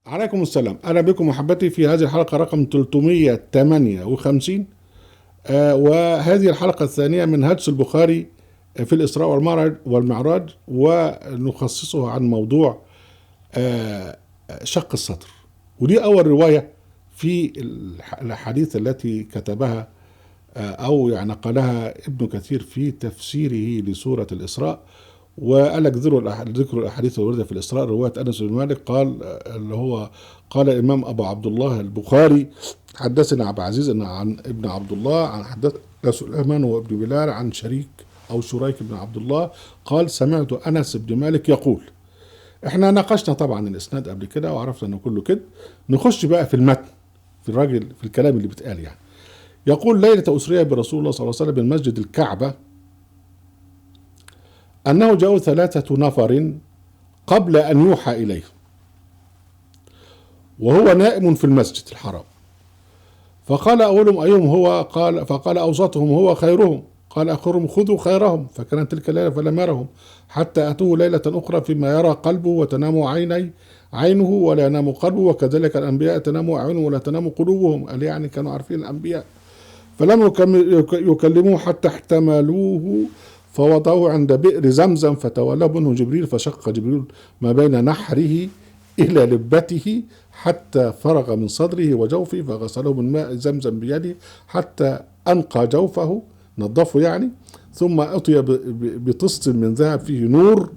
عليكم السلام، أهلا بكم محبتي في هذه الحلقة رقم 358. وهذه الحلقة الثانية من هدس البخاري في الإسراء والمعراج، ونخصصها عن موضوع شق الصدر. ودي أول رواية في الحديث التي كتبها أو يعني نقلها ابن كثير في تفسيره لسورة الإسراء. وقال لك ذكر الاحاديث الوارده في الاسراء، روايه انس بن مالك قال اللي هو قال الامام ابو عبد الله البخاري: حدثنا عبد العزيز عن ابن عبد الله عن حدثنا سليمان وابن بلال عن شريك او شريك بن عبد الله قال: سمعت انس بن مالك يقول. احنا ناقشنا طبعا الاسناد قبل كده وعرفنا انه كله كده. نخش بقى في المتن، في الراجل، في الكلام اللي بيتقال يعني. يقول: ليله اسري برسول الله صلى الله عليه وسلم من مسجد الكعبه أنه جاءوا 3 نفر قبل أن يوحى إليه وهو نائم في المسجد الحرام، فقال أولهم أيهم هو؟ فقال أوسطهم هو خيرهم، قال آخرهم خذوا خيرهم. فكانت تلك الليلة فلم يرهم حتى أتوه ليلة أخرى فيما يرى قلبه وتنام عينه ولا ينام قلبه، وكذلك الأنبياء تنام أعينهم ولا تنام قلوبهم. قال يعني كانوا عارفين الأنبياء. فلم يكلموه حتى احتملوه فوضعوه عند بئر زمزم، فتولى منه جبريل فشق جبريل ما بين نحره إلى لبته حتى فرغ من صدره وجوفه، فغسله من ماء زمزم بيده حتى أنقى جوفه، نظفه يعني. ثم أتي بطست من ذهب فيه نور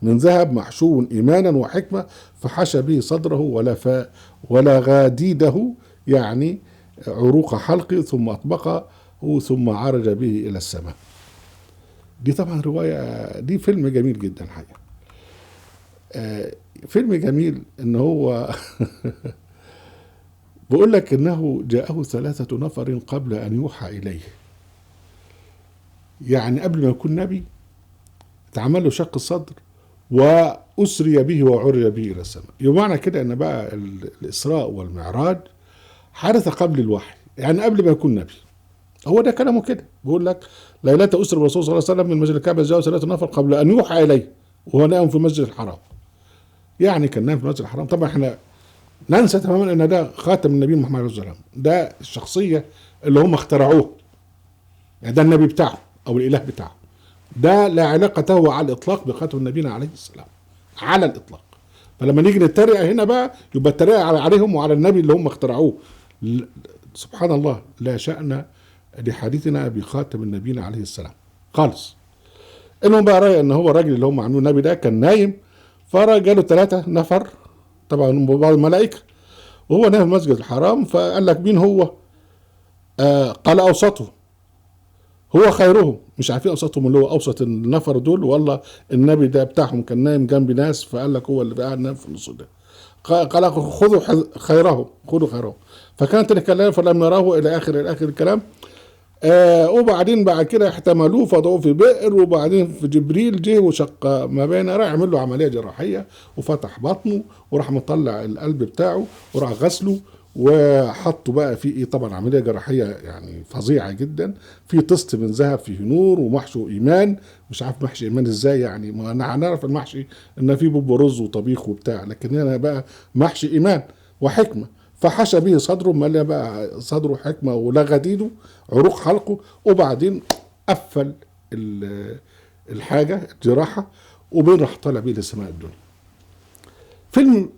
من ذهب محشو إيمانا وحكمة، فحشى به صدره ولا غاديده، يعني عروق حلقه، ثم أطبقه ثم عرج به إلى السماء. دي طبعا رواية، دي فيلم جميل جدا حقيقة. فيلم جميل ان هو بقول لك انه جاءه 3 نفر قبل ان يوحى اليه، يعني قبل ما يكون نبي اتعمل له شق الصدر وأسري به وعرج به إلى السماء. يبقى كده ان بقى الإسراء والمعراج حدث قبل الوحي، يعني قبل ما يكون نبي. هو ده كلامه كده، بيقول لك: ليلة أسر الرسول صلى الله عليه وسلم من مسجد الكعبة جاءوا 3 نفر قبل أن يوحى إليه وهو نائم في المسجد الحرام. يعني كان نائم في المسجد الحرام. طبعا احنا ننسى تماما ان ده خاتم النبي محمد صلى الله عليه وسلم، ده الشخصية اللي هم اخترعوه، يعني ده النبي بتاعه أو الإله بتاعه. ده لا علاقة على الإطلاق بخاتم النبينا عليه السلام على الإطلاق. فلما نيجي نتريق هنا بقى يبقى التريقة عليهم وعلى النبي اللي هم اخترعوه. سبحان الله، لا شأن لحديثنا بخاتم النبيين عليه السلام خالص. انهم بقى رأي ان هو الراجل اللي هم عاملوه النبي ده كان نايم، جاله 3 نفر طبعا بعض الملائكة وهو نايم في المسجد الحرام. فقال لك: مين هو؟ قال: اوسطه هو خيرهم. مش عارفين اوسطهم اللي هو اوسط النفر دول والله النبي ده بتاعهم كان نايم جنب ناس، فقال لك هو اللي قاعد نايم في النص ده. قال: خذوا خيرهم. فكانت تلك الليلة فلم يراه الى اخر الكلام. وبعدين بعد كده احتملوه فضعوه في بئر، وبعدين في جبريل جه وشق ما بين، راح يعمل له عمليه جراحيه وفتح بطنه وراح مطلع القلب بتاعه وراح غسله وحطه بقى في ايه، طبعا عمليه جراحيه يعني فظيعه جدا، في طست من ذهب فيه نور ومحشو ايمان. مش عارف محشي ايمان ازاي، يعني ما انا هنعرف المحشي ان في بوب رز وطبيخ وبتاع، لكن هنا بقى محشي ايمان وحكمه. فحشى به صدره، ملى بقى صدره حكمه ولغى ديده عروق حلقه، وبعدين قفل الحاجه الجراحه وبين راح طالع بيه لسماء الدنيا. فيلم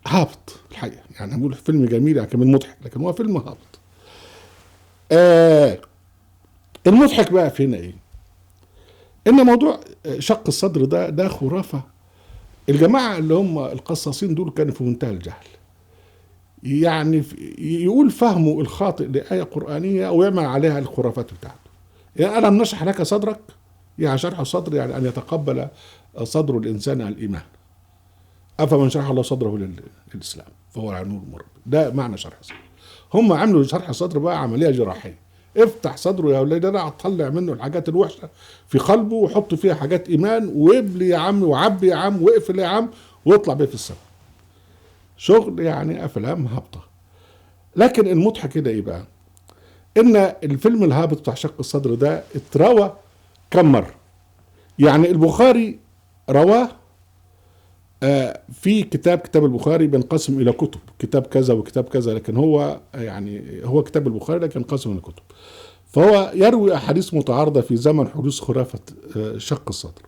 هابط الحقيقه، يعني هنقول فيلم جميل يعني كمان مضحك، لكن هو فيلم هابط. المضحك بقى فينا ايه؟ ان موضوع شق الصدر ده خرافه. الجماعه اللي هم القصاصين دول كانوا في منتهى الجهل، يعني يقول فهمه الخاطئ لآية قرآنية ويعمل عليها الخرافات بتاعته. يعني ألم نشرح لك صدرك، يعني شرح الصدر يعني أن يتقبل صدر الإنسان الإيمان. أفمن شرح الله صدره للإسلام فهو على نور مرب، ده معنى شرح الصدر. هم عملوا شرح الصدر بقى عملية جراحية، افتح صدره يا ولاد، انا هطلع منه الحاجات الوحشة في قلبه وحط فيها حاجات إيمان، وابلي يا عم وعبي يا عم واقفل يا عم واطلع بيه في السماء. شغل يعني افلام هابطه. لكن المضحك كده ايه بقى؟ ان الفيلم الهابط بتاع شق الصدر ده اتروى كم مره. يعني البخاري رواه في كتاب البخاري بينقسم الى كتب، كتاب كذا وكتاب كذا، لكن هو يعني هو كتاب البخاري لكن انقسم الى كتب. فهو يروي احاديث متعارضه في زمن حدوث خرافه شق الصدر.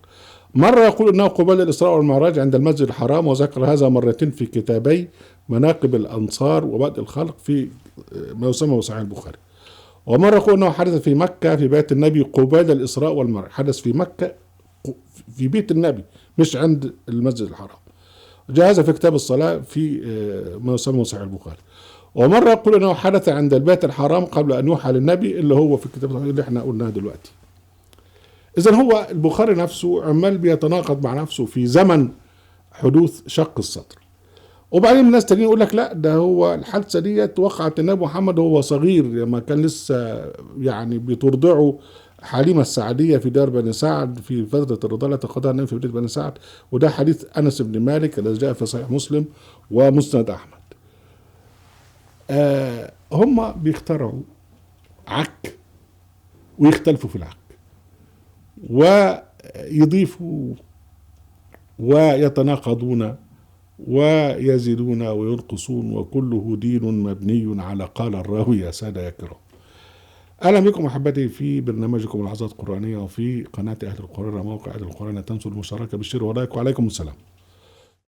مرة يقول انه قبيل الاسراء والمعراج عند المسجد الحرام، وذكر هذا مرتين في كتابي مناقب الانصار وبدء الخلق في ما يسمى بصحيح البخاري. ومرة يقول انه حدث في مكة في بيت النبي قبيل الاسراء والمعراج، حدث في مكة في بيت النبي مش عند المسجد الحرام. جاء هذا في كتاب الصلاة في ما يسمى صحيح البخاري. ومرة يقول انه حدث عند البيت الحرام قبل ان يوحى للنبي، اللي هو في الكتاب اللي احنا قلناه دلوقتي. اذا هو البخاري نفسه عمال بيتناقض مع نفسه في زمن حدوث شق الصدر. وبعدين الناس تانيين يقول لك لا، ده هو الحادثه ديت وقعت النبي محمد وهو صغير لما كان لسه يعني بترضعه حليمه السعديه في دار بني سعد في فتره الرضاعه التي قضاها النبي في بيت بني سعد. وده حديث انس بن مالك الذي جاء في صحيح مسلم ومسند احمد. هم بيخترعوا عك ويختلفوا في العك ويضيفوا ويتناقضون ويزيدون وينقصون، وكله دين مبني على قال الراوي يا سادة يا كرام. أهلا بكم أحبتي في برنامجكم لحظات قرآنية وفي قناة أهل القرآن موقع أهل القرآن. تنسوا المشاركة بالشير ولايك، وعليكم السلام.